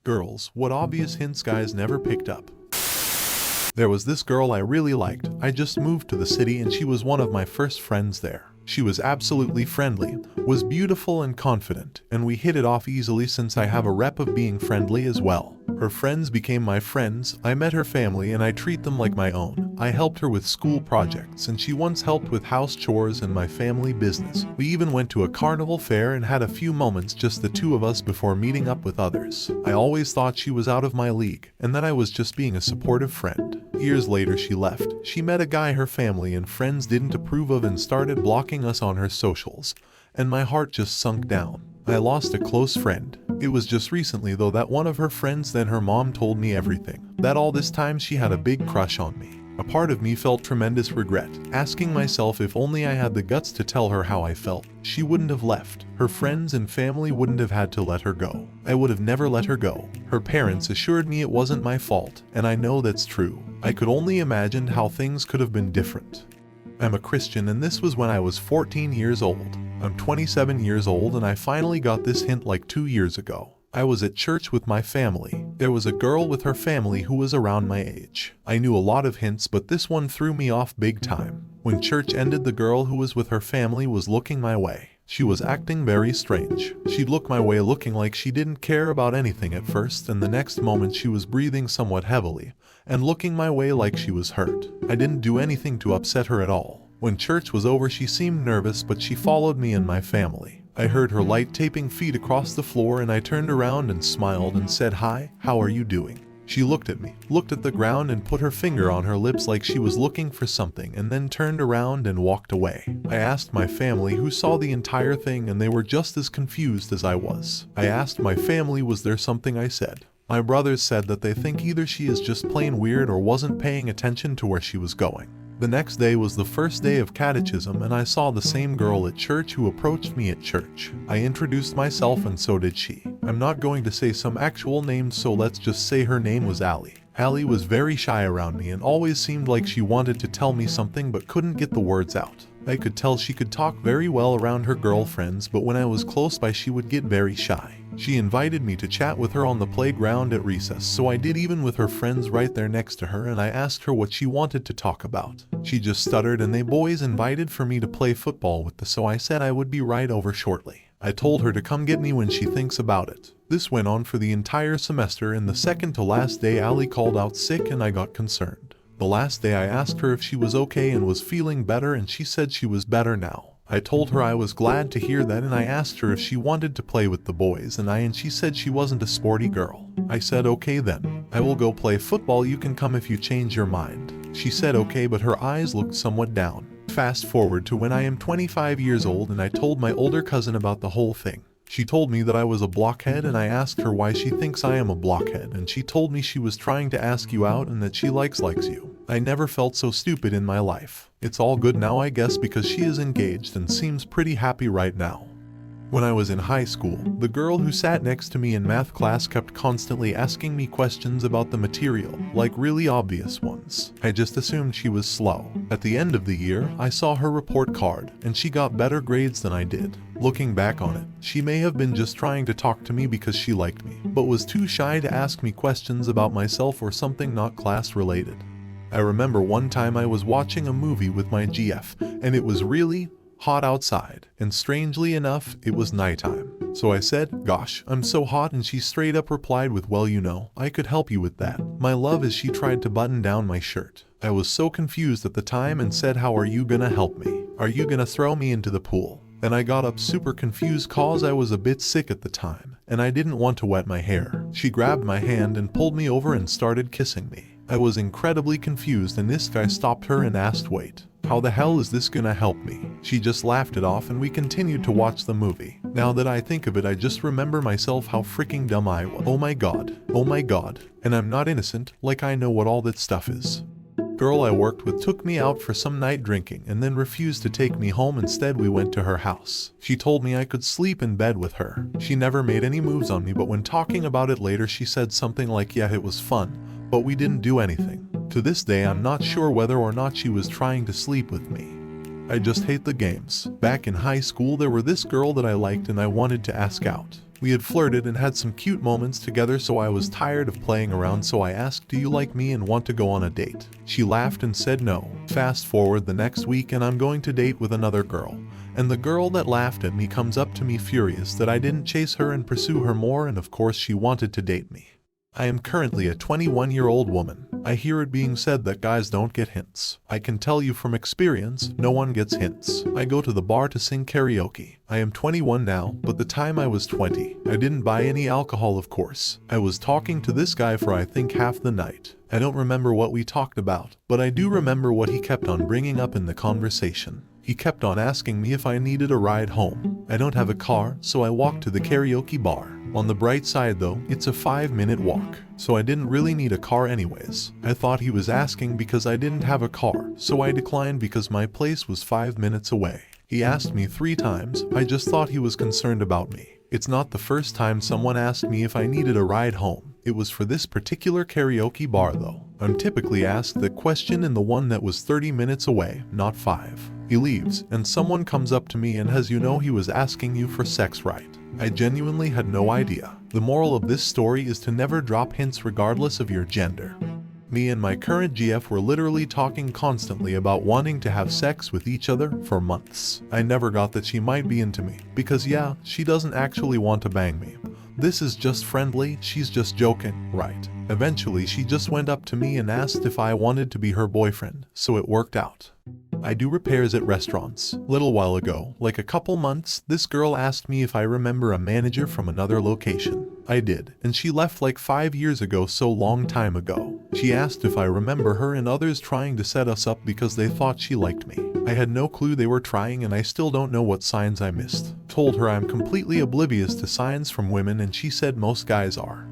Girls, what obvious hints guys never picked up? There was this girl I really liked. I just moved to the city and she was one of my first friends there. She was absolutely friendly, was beautiful and confident, and we hit it off easily since I have a rep of being friendly as well. Her friends became my friends, I met her family and I treat them like my own. I helped her with school projects and she once helped with house chores and my family business. We even went to a carnival fair and had a few moments just the two of us before meeting up with others. I always thought she was out of my league and that I was just being a supportive friend. Years later she left. She met a guy her family and friends didn't approve of and started blocking us on her socials, and my heart just sunk down. I lost a close friend. It was just recently though that one of her friends then her mom told me everything. That all this time she had a big crush on me. A part of me felt tremendous regret, asking myself if only I had the guts to tell her how I felt. She wouldn't have left. Her friends and family wouldn't have had to let her go. I would have never let her go. Her parents assured me it wasn't my fault, and I know that's true. I could only imagine how things could have been different. I'm a Christian and this was when I was 14 years old. I'm 27 years old and I finally got this hint like 2 years ago. I was at church with my family. There was a girl with her family who was around my age. I knew a lot of hints, but this one threw me off big time. When church ended, the girl who was with her family was looking my way. She was acting very strange. She'd look my way looking like she didn't care about anything at first, and the next moment she was breathing somewhat heavily and looking my way like she was hurt. I didn't do anything to upset her at all. When church was over, she seemed nervous, but she followed me and my family. I heard her light tapping feet across the floor and I turned around and smiled and said, "Hi, how are you doing?" She looked at me, looked at the ground and put her finger on her lips like she was looking for something and then turned around and walked away. I asked my family, who saw the entire thing, and they were just as confused as I was. I asked my family, was there something I said? My brothers said that they think either she is just plain weird or wasn't paying attention to where she was going. The next day was the first day of catechism and I saw the same girl at church who approached me at church. I introduced myself and so did she. I'm not going to say some actual names, so let's just say her name was Allie. Allie was very shy around me and always seemed like she wanted to tell me something but couldn't get the words out. I could tell she could talk very well around her girlfriends, but when I was close by she would get very shy. She invited me to chat with her on the playground at recess, so I did, even with her friends right there next to her, and I asked her what she wanted to talk about. She just stuttered and they boys invited for me to play football with them, so I said I would be right over shortly. I told her to come get me when she thinks about it. This went on for the entire semester, and the second to last day Allie called out sick and I got concerned. The last day I asked her if she was okay and was feeling better, and she said she was better now. I told her I was glad to hear that, and I asked her if she wanted to play with the boys, and she said she wasn't a sporty girl. I said, "Okay then. I will go play football, you can come if you change your mind." She said okay, but her eyes looked somewhat down. Fast forward to when I am 25 years old and I told my older cousin about the whole thing. She told me that I was a blockhead and I asked her why she thinks I am a blockhead, and she told me she was trying to ask you out and that she likes you. I never felt so stupid in my life. It's all good now, I guess, because she is engaged and seems pretty happy right now. When I was in high school, the girl who sat next to me in math class kept constantly asking me questions about the material, like really obvious ones. I just assumed she was slow. At the end of the year, I saw her report card, and she got better grades than I did. Looking back on it, she may have been just trying to talk to me because she liked me, but was too shy to ask me questions about myself or something not class related. I remember one time I was watching a movie with my GF, and it was really hot outside, and strangely enough, it was nighttime. So I said, "Gosh, I'm so hot," and she straight up replied with, "Well, you know, I could help you with that, my love," as she tried to button down my shirt. I was so confused at the time and said, "How are you gonna help me? Are you gonna throw me into the pool?" And I got up super confused cause I was a bit sick at the time, and I didn't want to wet my hair. She grabbed my hand and pulled me over and started kissing me. I was incredibly confused, and this guy stopped her and asked, "Wait, how the hell is this gonna help me?" She just laughed it off and we continued to watch the movie. Now that I think of it, I just remember myself how freaking dumb I was. Oh my god. And I'm not innocent, like I know what all that stuff is. Girl I worked with took me out for some night drinking and then refused to take me home. Instead, we went to her house. She told me I could sleep in bed with her. She never made any moves on me, but when talking about it later, she said something like, "Yeah, it was fun, but we didn't do anything." To this day, I'm not sure whether or not she was trying to sleep with me. I just hate the games. Back in high school, there were this girl that I liked and I wanted to ask out. We had flirted and had some cute moments together, so I was tired of playing around, so I asked, "Do you like me and want to go on a date?" She laughed and said no. Fast forward the next week and I'm going to date with another girl. And the girl that laughed at me comes up to me furious that I didn't chase her and pursue her more, and of course she wanted to date me. I am currently a 21-year-old woman. I hear it being said that guys don't get hints. I can tell you from experience, no one gets hints. I go to the bar to sing karaoke. I am 21 now, but the time I was 20, I didn't buy any alcohol, of course. I was talking to this guy for I think half the night. I don't remember what we talked about, but I do remember what he kept on bringing up in the conversation. He kept on asking me if I needed a ride home. I don't have a car, so I walked to the karaoke bar. On the bright side though, it's a 5-minute walk, so I didn't really need a car anyways. I thought he was asking because I didn't have a car, so I declined because my place was 5 minutes away. He asked me 3 times. I just thought he was concerned about me. It's not the first time someone asked me if I needed a ride home. It was for this particular karaoke bar though. I'm typically asked that question in the one that was 30 minutes away, not 5. He leaves, and someone comes up to me and has, "You know he was asking you for sex, right?" I genuinely had no idea. The moral of this story is to never drop hints regardless of your gender. Me and my current GF were literally talking constantly about wanting to have sex with each other for months. I never got that she might be into me, because yeah, she doesn't actually want to bang me. This is just friendly, she's just joking, right? Eventually she just went up to me and asked if I wanted to be her boyfriend, so it worked out. I do repairs at restaurants. Little while ago, like a couple months, this girl asked me if I remember a manager from another location. I did, and she left like 5 years ago, so long time ago. She asked if I remember her and others trying to set us up because they thought she liked me. I had no clue they were trying, and I still don't know what signs I missed. Told her I'm completely oblivious to signs from women, and she said most guys are.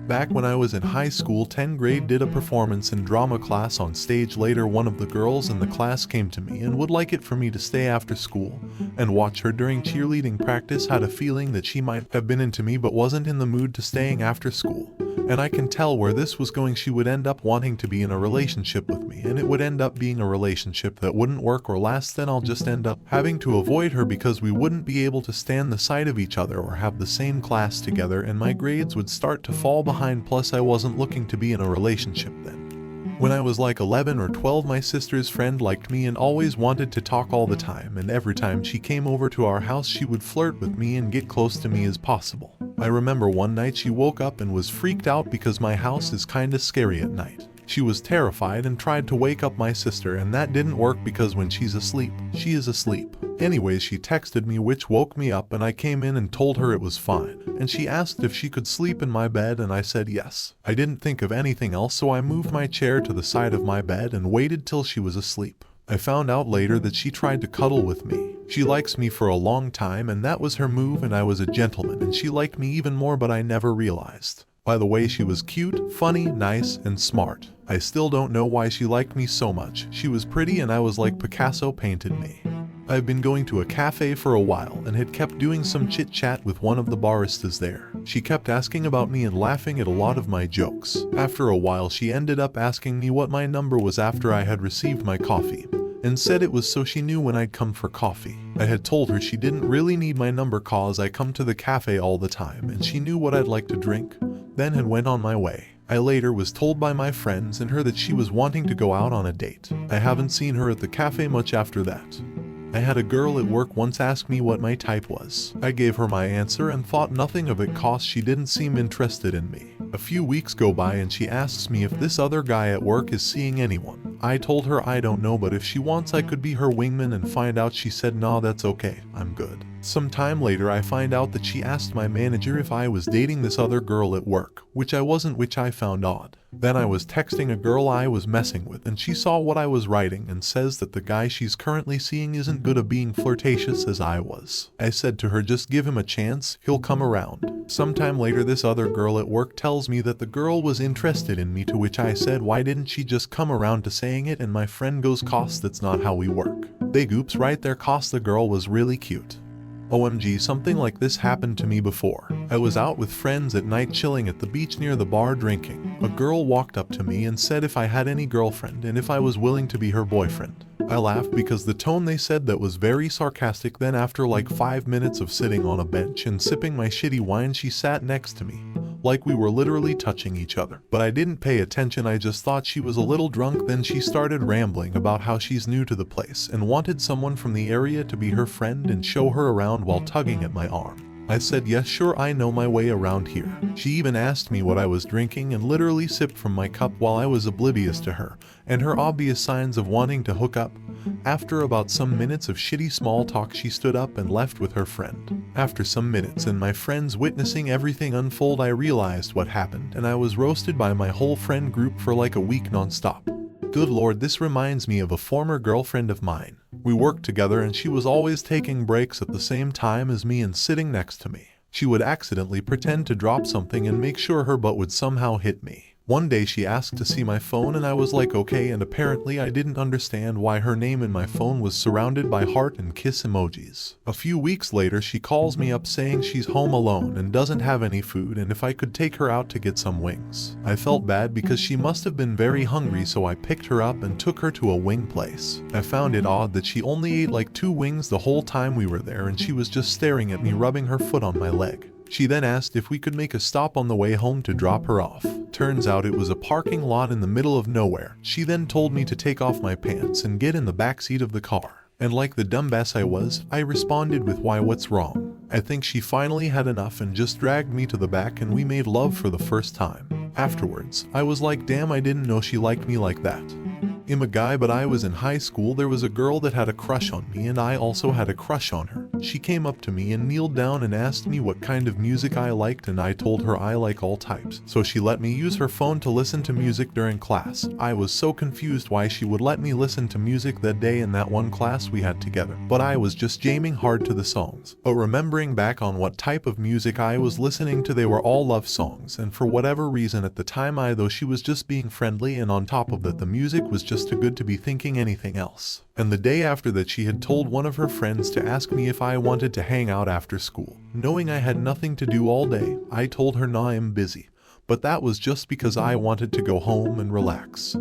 Back when I was in high school, 10th grade, did a performance in drama class on stage. Later, one of the girls in the class came to me and would like it for me to stay after school and watch her during cheerleading practice. Had a feeling that she might have been into me but wasn't in the mood to staying after school. And I can tell where this was going. She would end up wanting to be in a relationship with me, and it would end up being a relationship that wouldn't work or last. Then I'll just end up having to avoid her because we wouldn't be able to stand the sight of each other or have the same class together, and my grades would start to fall behind. Plus I wasn't looking to be in a relationship then. When I was like 11 or 12, my sister's friend liked me and always wanted to talk all the time, and every time she came over to our house she would flirt with me and get close to me as possible. I remember one night she woke up and was freaked out because my house is kinda scary at night. She was terrified and tried to wake up my sister, and that didn't work because when she's asleep, she is asleep. Anyways, she texted me, which woke me up, and I came in and told her it was fine. And she asked if she could sleep in my bed, and I said yes. I didn't think of anything else, so I moved my chair to the side of my bed and waited till she was asleep. I found out later that she tried to cuddle with me. She likes me for a long time, and that was her move, and I was a gentleman, and she liked me even more, but I never realized. By the way, she was cute, funny, nice, and smart. I still don't know why she liked me so much. She was pretty, and I was like Picasso painted me. I've been going to a cafe for a while and had kept doing some chit-chat with one of the baristas there. She kept asking about me and laughing at a lot of my jokes. After a while, she ended up asking me what my number was after I had received my coffee, and said it was so she knew when I'd come for coffee. I had told her she didn't really need my number cause I come to the cafe all the time, and she knew what I'd like to drink, then had went on my way. I later was told by my friends and her that she was wanting to go out on a date. I haven't seen her at the cafe much after that. I had a girl at work once ask me what my type was. I gave her my answer and thought nothing of it cause she didn't seem interested in me. A few weeks go by and she asks me if this other guy at work is seeing anyone. I told her I don't know, but if she wants I could be her wingman and find out. She said nah, that's okay, I'm good. Some time later I find out that she asked my manager if I was dating this other girl at work, which I wasn't, which I found odd. Then I was texting a girl I was messing with, and she saw what I was writing and says that the guy she's currently seeing isn't good at being flirtatious as I was. I said to her, just give him a chance, he'll come around. Sometime later this other girl at work tells me that the girl was interested in me, to which I said why didn't she just come around to saying it, and my friend goes cos that's not how we work. They goops right there cos the girl was really cute. OMG, something like this happened to me before. I was out with friends at night chilling at the beach near the bar drinking. A girl walked up to me and said if I had any girlfriend and if I was willing to be her boyfriend. I laughed because the tone they said that was very sarcastic. Then after like 5 minutes of sitting on a bench and sipping my shitty wine, she sat next to me, like we were literally touching each other. But I didn't pay attention, I just thought she was a little drunk. Then she started rambling about how she's new to the place and wanted someone from the area to be her friend and show her around while tugging at my arm. I said yes sure, I know my way around here. She even asked me what I was drinking and literally sipped from my cup while I was oblivious to her and her obvious signs of wanting to hook up. After about some minutes of shitty small talk, she stood up and left with her friend. After some minutes and my friends witnessing everything unfold, I realized what happened and I was roasted by my whole friend group for like a week non-stop. Good lord, this reminds me of a former girlfriend of mine. We worked together and she was always taking breaks at the same time as me and sitting next to me. She would accidentally pretend to drop something and make sure her butt would somehow hit me. One day she asked to see my phone and I was like okay, and apparently I didn't understand why her name in my phone was surrounded by heart and kiss emojis. A few weeks later she calls me up saying she's home alone and doesn't have any food and if I could take her out to get some wings. I felt bad because she must have been very hungry, so I picked her up and took her to a wing place. I found it odd that she only ate like 2 wings the whole time we were there and she was just staring at me, rubbing her foot on my leg. She then asked if we could make a stop on the way home to drop her off. Turns out it was a parking lot in the middle of nowhere. She then told me to take off my pants and get in the back seat of the car. And like the dumbass I was, I responded with why, what's wrong? I think she finally had enough and just dragged me to the back and we made love for the first time. Afterwards, I was like damn, I didn't know she liked me like that. I'm a guy, but I was in high school. There was a girl that had a crush on me and I also had a crush on her. She came up to me and kneeled down and asked me what kind of music I liked and I told her I like all types. So she let me use her phone to listen to music during class. I was so confused why she would let me listen to music that day in that one class we had together. But I was just jamming hard to the songs. But remembering back on what type of music I was listening to, they were all love songs, and for whatever reason at the time though she was just being friendly, and on top of that the music was just too good to be thinking anything else. And the day after that she had told one of her friends to ask me if I wanted to hang out after school. Knowing I had nothing to do all day, I told her nah, I'm busy. But that was just because I wanted to go home and relax.